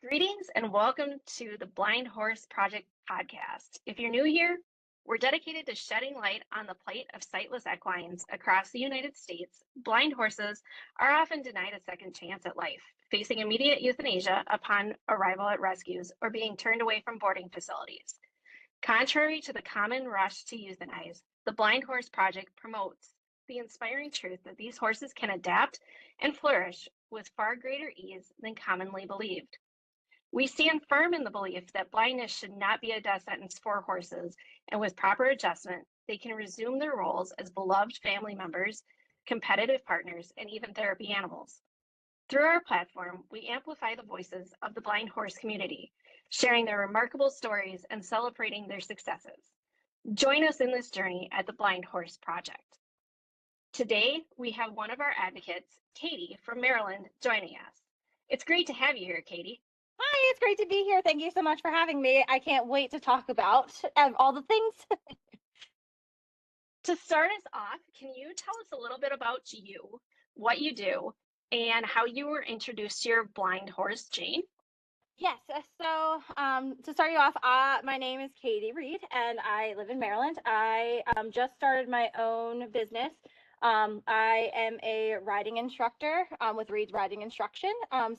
Greetings and welcome to the Blind Horse Project podcast. If you're new here, we're dedicated to shedding light on the plight of sightless equines across the United States. Blind horses are often denied a second chance at life, facing immediate euthanasia upon arrival at rescues or being turned away from boarding facilities. Contrary to the common rush to euthanize, the Blind Horse Project promotes the inspiring truth that these horses can adapt and flourish with far greater ease than commonly believed. We stand firm in the belief that blindness should not be a death sentence for horses, and with proper adjustment, they can resume their roles as beloved family members, competitive partners, and even therapy animals. Through our platform, we amplify the voices of the blind horse community, sharing their remarkable stories and celebrating their successes. Join us in this journey at the Blind Horse Project. Today, we have one of our advocates, Katie from Maryland, joining us. It's great to have you here, Katie. Hi, it's great to be here. Thank you so much for having me. I can't wait to talk about all the things. To start us off, can you tell us a little bit about you, what you do, and how you were introduced to your blind horse, Jane? Yes, to start you off, my name is Katie Reed, and I live in Maryland. I just started my own business. I am a riding instructor with Reed's Riding Instruction.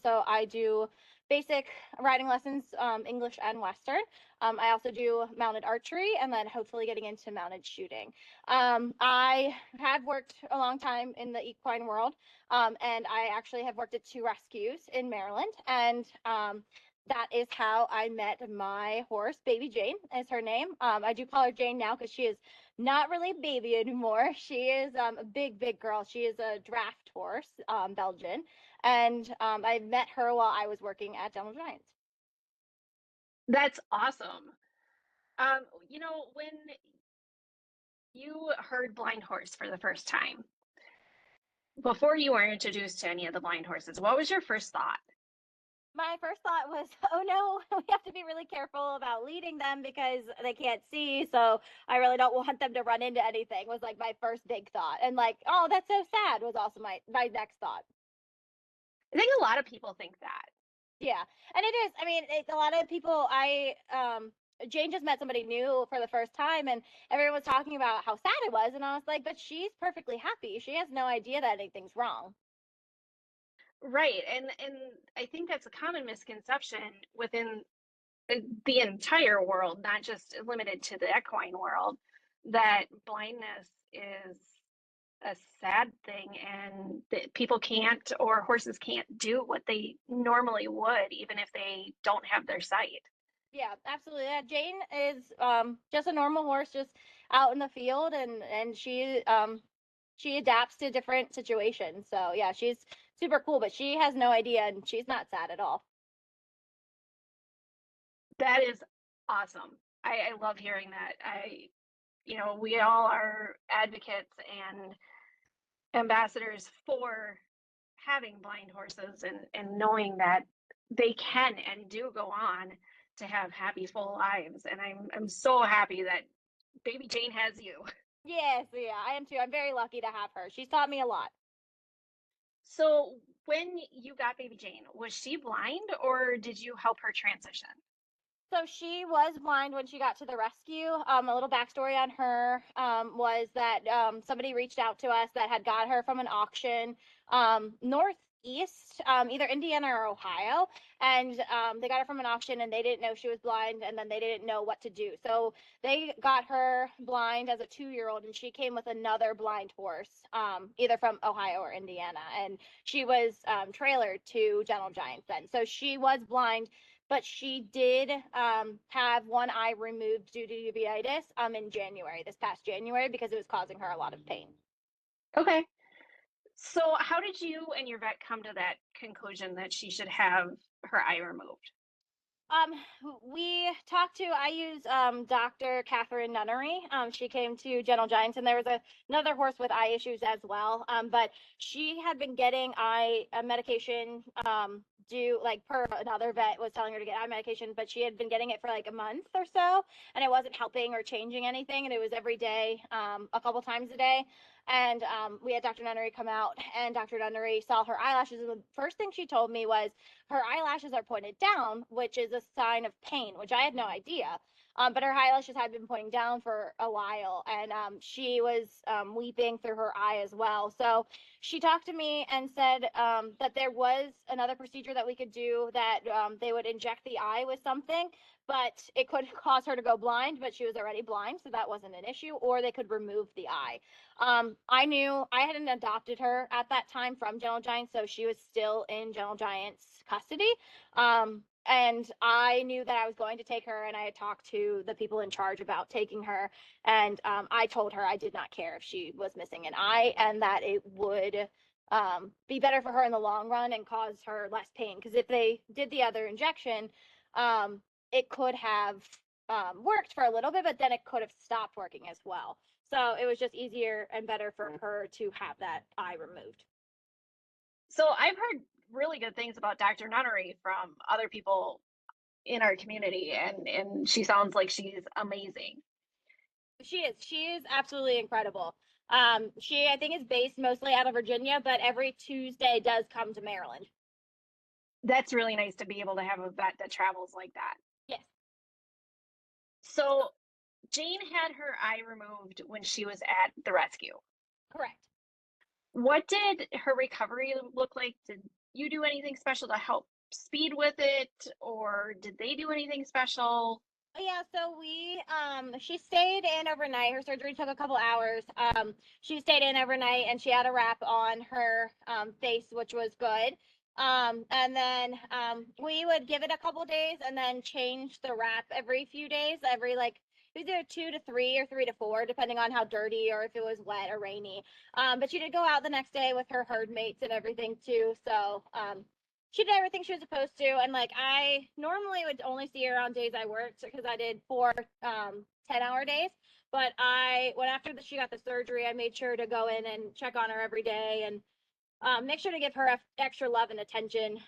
So I do basic riding lessons, English and Western. I also do mounted archery and then hopefully getting into mounted shooting. I have worked a long time in the equine world, and I actually have worked at 2 rescues in Maryland, and that is how I met my horse. Baby Jane is her name. I do call her Jane now because she is not really a baby anymore. She is a big girl. She is a draft horse, Belgian, and I met her while I was working at Gentle Giants. That's awesome. When you heard blind horse for the first time, before you were introduced to any of the blind horses, what was your first thought? My first thought was, oh no, we have to be really careful about leading them because they can't see. So I really don't want them to run into anything, was like my first big thought. And like, oh, that's so sad was also my next thought. I think a lot of people think that. Yeah, and it is. I mean, a lot of people. Jane just met somebody new for the first time, and everyone was talking about how sad it was, and I was like, but she's perfectly happy. She has no idea that anything's wrong. Right. And I think that's a common misconception within the entire world, not just limited to the equine world, that blindness is a sad thing and that people can't or horses can't do what they normally would, even if they don't have their sight. Yeah, absolutely. Yeah, Jane is just a normal horse, just out in the field, and she adapts to different situations. So yeah, she's super cool, but she has no idea, and she's not sad at all. That is awesome. I love hearing that. We all are advocates and ambassadors for having blind horses and knowing that they can and do go on to have happy full lives. And I'm so happy that baby Jane has you. Yes, yeah, I am too. I'm very lucky to have her. She's taught me a lot. So when you got baby Jane, was she blind or did you help her transition? So she was blind when she got to the rescue. A little backstory on her was that somebody reached out to us that had got her from an auction northeast, either Indiana or Ohio, and they got her from an auction, and they didn't know she was blind, and then they didn't know what to do. So they got her blind as a 2-year-old, and she came with another blind horse, either from Ohio or Indiana, and she was trailered to Gentle Giants then. So she was blind, but she did have one eye removed due to uveitis in January, this past January, because it was causing her a lot of pain. Okay. So how did you and your vet come to that conclusion that she should have her eye removed? We talked to, I use Dr. Catherine Nunnery. She came to Gentle Giants, and there was another horse with eye issues as well. But she had been getting eye medication due, like, per another vet was telling her to get eye medication, but she had been getting it for like a month or so, and it wasn't helping or changing anything, and it was every day, a couple times a day. And we had Dr. Nunnery come out, and Dr. Nunnery saw her eyelashes, and the first thing she told me was her eyelashes are pointed down, which is a sign of pain, which I had no idea. But her eyelashes had been pointing down for a while, and she was weeping through her eye as well. So she talked to me and said that there was another procedure that we could do, that they would inject the eye with something, but it could cause her to go blind, but she was already blind, so that wasn't an issue, or they could remove the eye. I knew I hadn't adopted her at that time from Gentle Giant, so she was still in Gentle Giant's custody. And I knew that I was going to take her, and I had talked to the people in charge about taking her. And I told her I did not care if she was missing an eye, and that it would be better for her in the long run and cause her less pain. Because if they did the other injection, it could have worked for a little bit, but then it could have stopped working as well. So it was just easier and better for her to have that eye removed. So I've heard really good things about Dr. Nunnery from other people in our community, and she sounds like she's amazing. She is absolutely incredible. She, I think, is based mostly out of Virginia, but every Tuesday does come to Maryland. That's really nice to be able to have a vet that travels like that. Yes, So Jane had her eye removed when she was at the rescue. correct. What did her recovery look like? Did you do anything special to help speed with it, or did they do anything special? Yeah, so she stayed in overnight. Her surgery took a couple hours. She stayed in overnight, and she had a wrap on her face, which was good. And then we would give it a couple days and then change the wrap every few days, every like either 2 to 3 or 3 to 4, depending on how dirty or if it was wet or rainy. But she did go out the next day with her herd mates and everything too. So she did everything she was supposed to. And like, I normally would only see her on days I worked because I did 4 10-hour days. But when after she got the surgery, I made sure to go in and check on her every day and make sure to give her extra love and attention.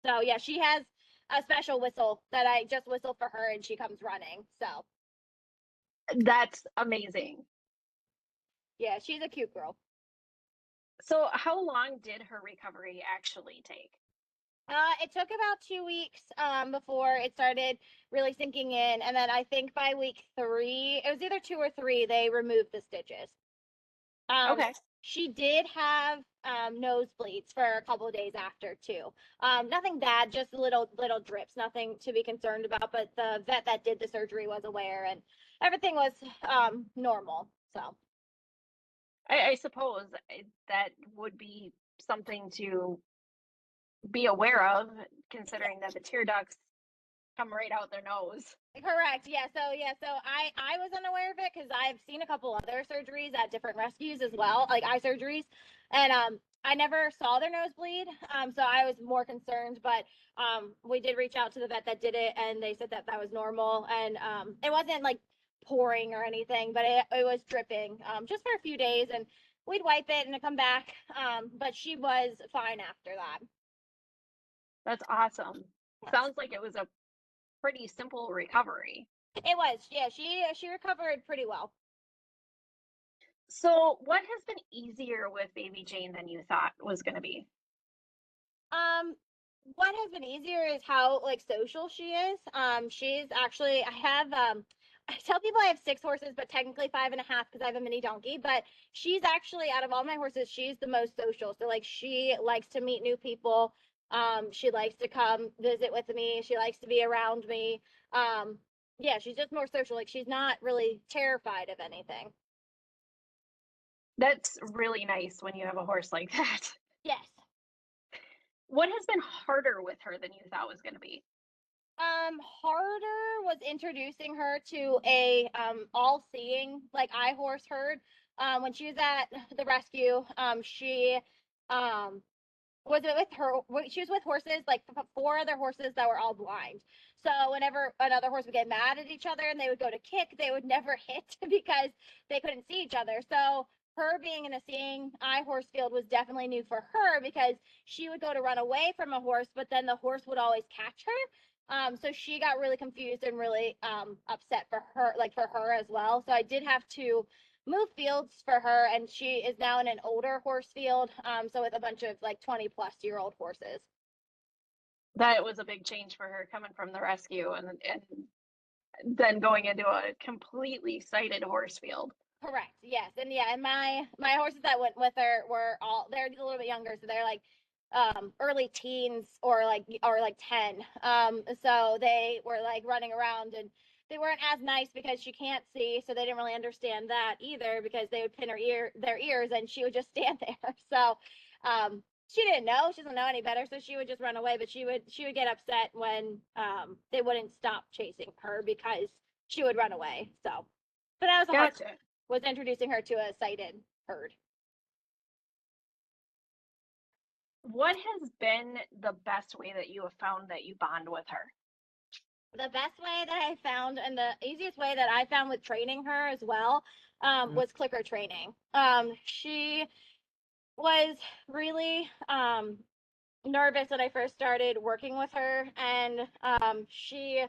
So yeah, she has a special whistle that I just whistle for her and she comes running. So That's amazing. yeah, she's a cute girl. So how long did her recovery actually take? It took about 2 weeks before it started really sinking in, and then I think by week 3, it was either 2 or 3, they removed the stitches. Um, Okay. she did have nosebleeds for a couple of days after too. Nothing bad, just little drips, nothing to be concerned about. But the vet that did the surgery was aware, and everything was normal. So I suppose that would be something to be aware of, considering that the tear ducts come right out their nose. correct. So I was unaware of it because I've seen a couple other surgeries at different rescues as well, like eye surgeries, and I never saw their nosebleed. So I was more concerned, but we did reach out to the vet that did it, and they said that that was normal, and it wasn't like pouring or anything, but it was dripping just for a few days, and we'd wipe it and it come back. But she was fine after that. That's awesome. Yes. Sounds like it was a pretty simple recovery. It was, yeah. She recovered pretty well. So, what has been easier with baby Jane than you thought was going to be? Um, what has been easier is how like social she is. She's actually I have I tell people I have 6 horses, but technically 5.5 because I have a mini donkey. But she's actually out of all my horses, she's the most social. So like she likes to meet new people. She likes to come visit with me. She likes to be around me. Yeah, she's just more social. Like she's not really terrified of anything. That's really nice when you have a horse like that. Yes. What has been harder with her than you thought was going to be? Harder was introducing her to a all-seeing like eye horse herd. When she was at the rescue, she um was it with her she was with horses like 4 other horses that were all blind. So whenever another horse would get mad at each other and they would go to kick, they would never hit because they couldn't see each other. So her being in a seeing eye horse field was definitely new for her because she would go to run away from a horse, but then the horse would always catch her. So she got really confused and really upset for her, like for her as well. So I did have to moved fields for her, and she is now in an older horse field, so with a bunch of like 20-plus-year-old horses. That was a big change for her coming from the rescue and then going into a completely sighted horse field. Correct. Yes. And yeah, and my horses that went with her they're a little bit younger, so they're like early teens or like 10. So they were like running around, and they weren't as nice because she can't see, so they didn't really understand that either, because they would pin their ears, and she would just stand there. So she didn't know. She doesn't know any better, so she would just run away, but she would get upset when they wouldn't stop chasing her because she would run away. So but that was the hard Gotcha. was introducing her to a sighted herd. What has been the best way that you have found that you bond with her? The best way that I found, and the easiest way that I found with training her as well, was clicker training. She was really nervous when I first started working with her, and she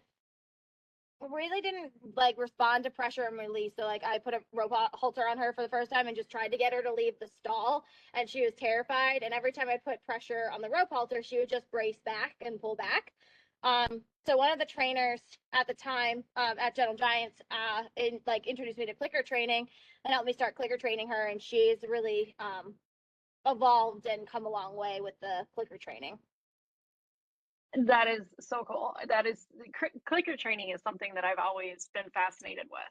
really didn't like respond to pressure and release. So like I put a rope halter on her for the first time and just tried to get her to leave the stall, and she was terrified. And every time I put pressure on the rope halter, she would just brace back and pull back. So one of the trainers at the time at Gentle Giants introduced me to clicker training and helped me start clicker training her, and she's really evolved and come a long way with the clicker training. That is so cool. That is clicker training is something that I've always been fascinated with.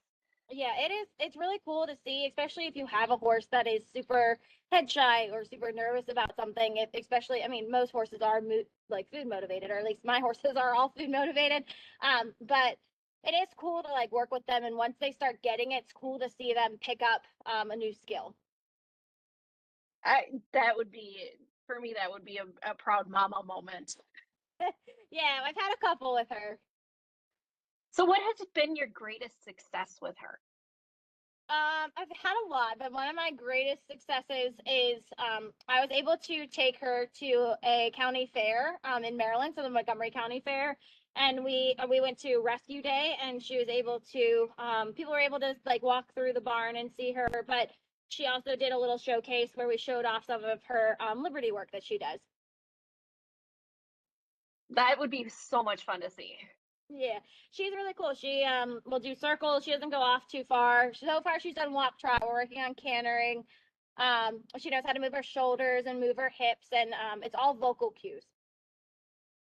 Yeah, it is. It's really cool to see, especially if you have a horse that is super head shy or super nervous about something. If especially, I mean, most horses are like food motivated, or at least my horses are all food motivated. But it is cool to like work with them, and once they start getting it, it's cool to see them pick up a new skill. That would be for me. That would be a proud mama moment. Yeah, I've had a couple with her. So, what has been your greatest success with her? I've had a lot, but one of my greatest successes is I was able to take her to a county fair in Maryland, so the Montgomery County Fair, and we went to Rescue Day, and she was able to people were able to like walk through the barn and see her, but she also did a little showcase where we showed off some of her Liberty work that she does. That would be so much fun to see. Yeah, she's really cool. She will do circles. She doesn't go off too far. So far, she's done walk trot. We're working on cantering. She knows how to move her shoulders and move her hips, and it's all vocal cues.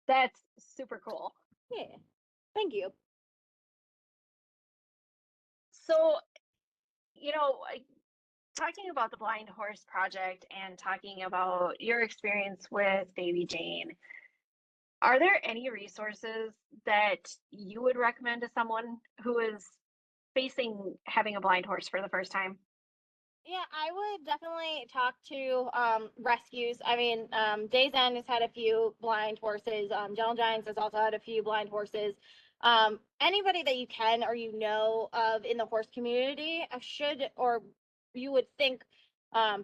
That's super cool. Yeah, thank you. So, you know, talking about the Blind Horse Project and talking about your experience with Baby Jane, are there any resources that you would recommend to someone who is facing having a blind horse for the first time? Yeah, I would definitely talk to rescues. I mean, Days End has had a few blind horses. Gentle Giants has also had a few blind horses. Anybody that you can or you know of in the horse community should, or you would think,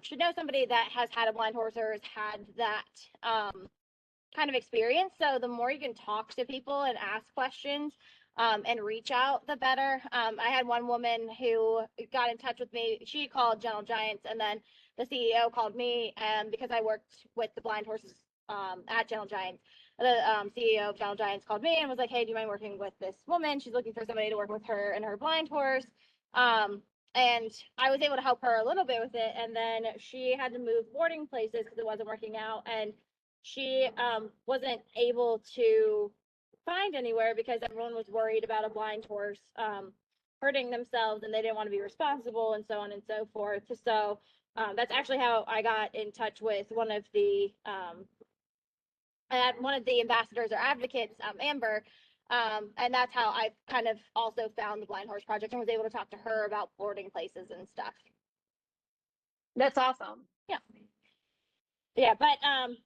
should know somebody that has had a blind horse or has had that kind of experience. So the more you can talk to people and ask questions and reach out, the better. I had one woman who got in touch with me. She called Gentle Giants, and then the CEO called me because I worked with the blind horses at Gentle Giants. The CEO of Gentle Giants called me and was like, "Hey, do you mind working with this woman? She's looking for somebody to work with her and her blind horse." And I was able to help her a little bit with it. And then she had to move boarding places because it wasn't working out. And she wasn't able to find anywhere because everyone was worried about a blind horse hurting themselves, and they didn't want to be responsible, and so on and so forth. So that's actually how I got in touch with one of the ambassadors or advocates, Amber. And that's how I kind of also found the Blind Horse Project and was able to talk to her about boarding places and stuff. That's awesome. Yeah. Yeah, but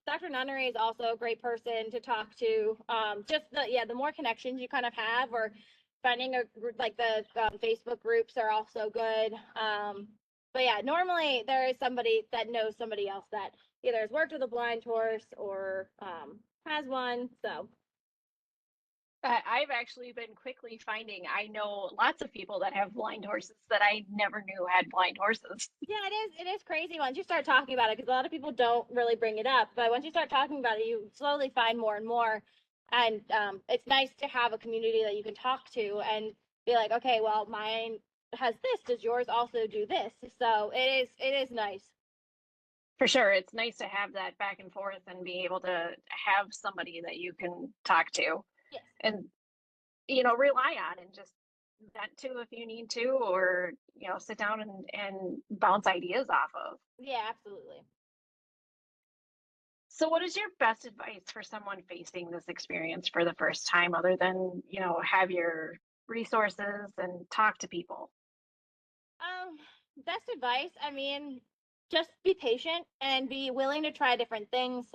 Dr. Nunnery is also a great person to talk to. Just the more connections you kind of have, or finding a group like the Facebook groups are also good. But yeah, normally there is somebody that knows somebody else that either has worked with a blind horse or has one. So I've actually been quickly finding I know lots of people that have blind horses that I never knew had blind horses. Yeah, it is. It is crazy once you start talking about it because a lot of people don't really bring it up. But once you start talking about it, you slowly find more and more. And it's nice to have a community that you can talk to and be like, okay, well, mine has this. Does yours also do this? So it is nice. For sure, it's nice to have that back and forth and be able to have somebody that you can talk to Yes. and rely on and just vent to if you need to, or sit down and bounce ideas off of. Yeah, absolutely. So what is your best advice for someone facing this experience for the first time, other than have your resources and talk to people? Um, Best advice, I mean, just be patient and be willing to try different things.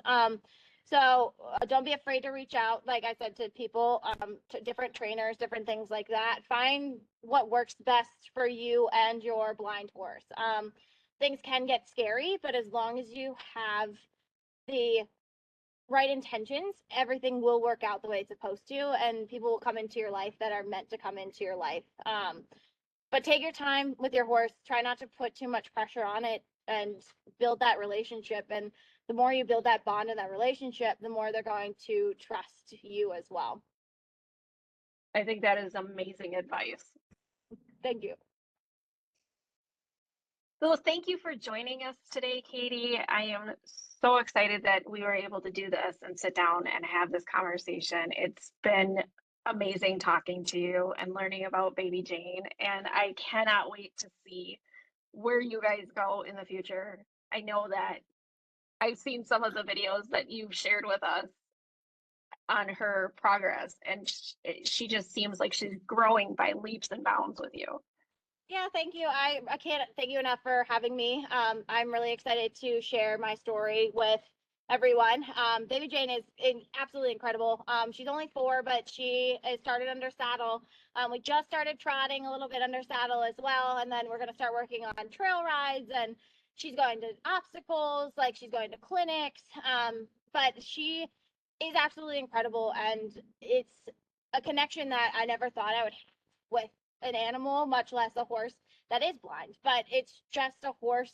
Don't be afraid to reach out, like I said, to people, to different trainers, different things like that. Find what works best for you and your blind horse. Things can get scary, but as long as you have the right intentions, everything will work out the way it's supposed to, and people will come into your life that are meant to come into your life. But take your time with your horse. Try not to put too much pressure on it and build that relationship. And the more you build that bond in that relationship, the more they're going to trust you as well. I think that is amazing advice. Thank you. So thank you for joining us today, Katie. I am so excited that we were able to do this and sit down and have this conversation. It's been amazing talking to you and learning about baby Jane, and I cannot wait to see where you guys go in the future. I know that I've seen some of the videos that you've shared with us on her progress, and she just seems like she's growing by leaps and bounds with you. Yeah, thank you. I can't thank you enough for having me. I'm really excited to share my story with everyone. Baby Jane is absolutely incredible. She's only 4, but she is started under saddle. We just started trotting a little bit under saddle as well, and then we're going to start working on trail rides. And she's going to obstacles, like she's going to clinics. But she is absolutely incredible, and it's a connection that I never thought I would have with an animal, much less a horse that is blind. But it's just a horse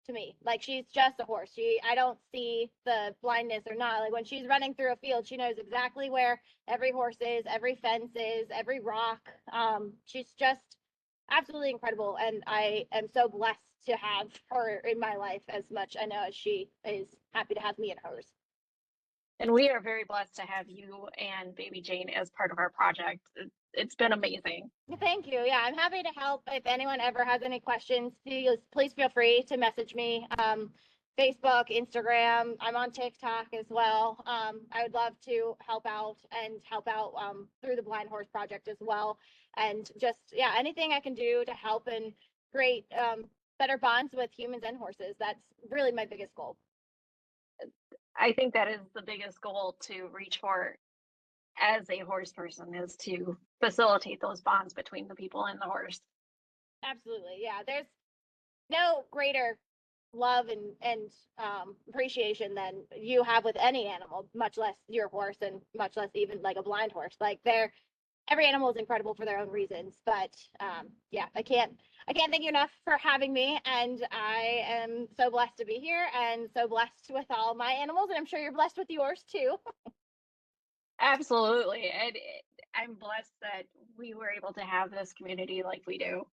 to me. Like, she's just a horse. I don't see the blindness or not. Like, when she's running through a field, she knows exactly where every horse is, every fence is, every rock. She's just absolutely incredible, and I am so blessed to have her in my life as much I know as she is happy to have me in hers. And we are very blessed to have you and baby Jane as part of our project. It's been amazing. Thank you. Yeah, I'm happy to help. If anyone ever has any questions, please feel free to message me. Facebook, Instagram. I'm on TikTok as well. I would love to help out through the Blind Horse Project as well. And just, yeah, anything I can do to help and create better bonds with humans and horses. That's really my biggest goal. I think that is the biggest goal to reach for as a horse person, is to facilitate those bonds between the people and the horse. Absolutely. Yeah. There's no greater love and appreciation than you have with any animal, much less your horse, and much less even like a blind horse. Like, every animal is incredible for their own reasons. But yeah, I can't thank you enough for having me, and I am so blessed to be here and so blessed with all my animals, and I'm sure you're blessed with yours too. Absolutely. And I'm blessed that we were able to have this community like we do.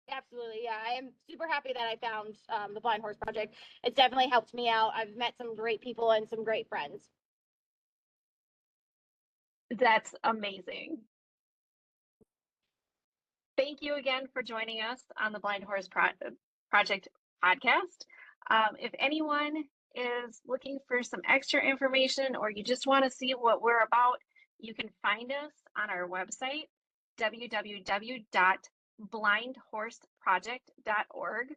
Absolutely. Yeah, I am super happy that I found the Blind Horse Project. It's definitely helped me out. I've met some great people and some great friends. That's amazing. Thank you again for joining us on the Blind Horse Project podcast. If anyone is looking for some extra information, or you just want to see what we're about, you can find us on our website, www.blindhorseproject.org.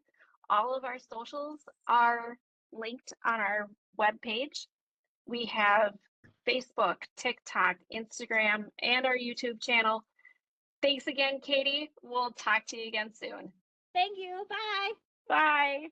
All of our socials are linked on our webpage. We have Facebook, TikTok, Instagram, and our YouTube channel. Thanks again, Katie. We'll talk to you again soon. Thank you. Bye. Bye.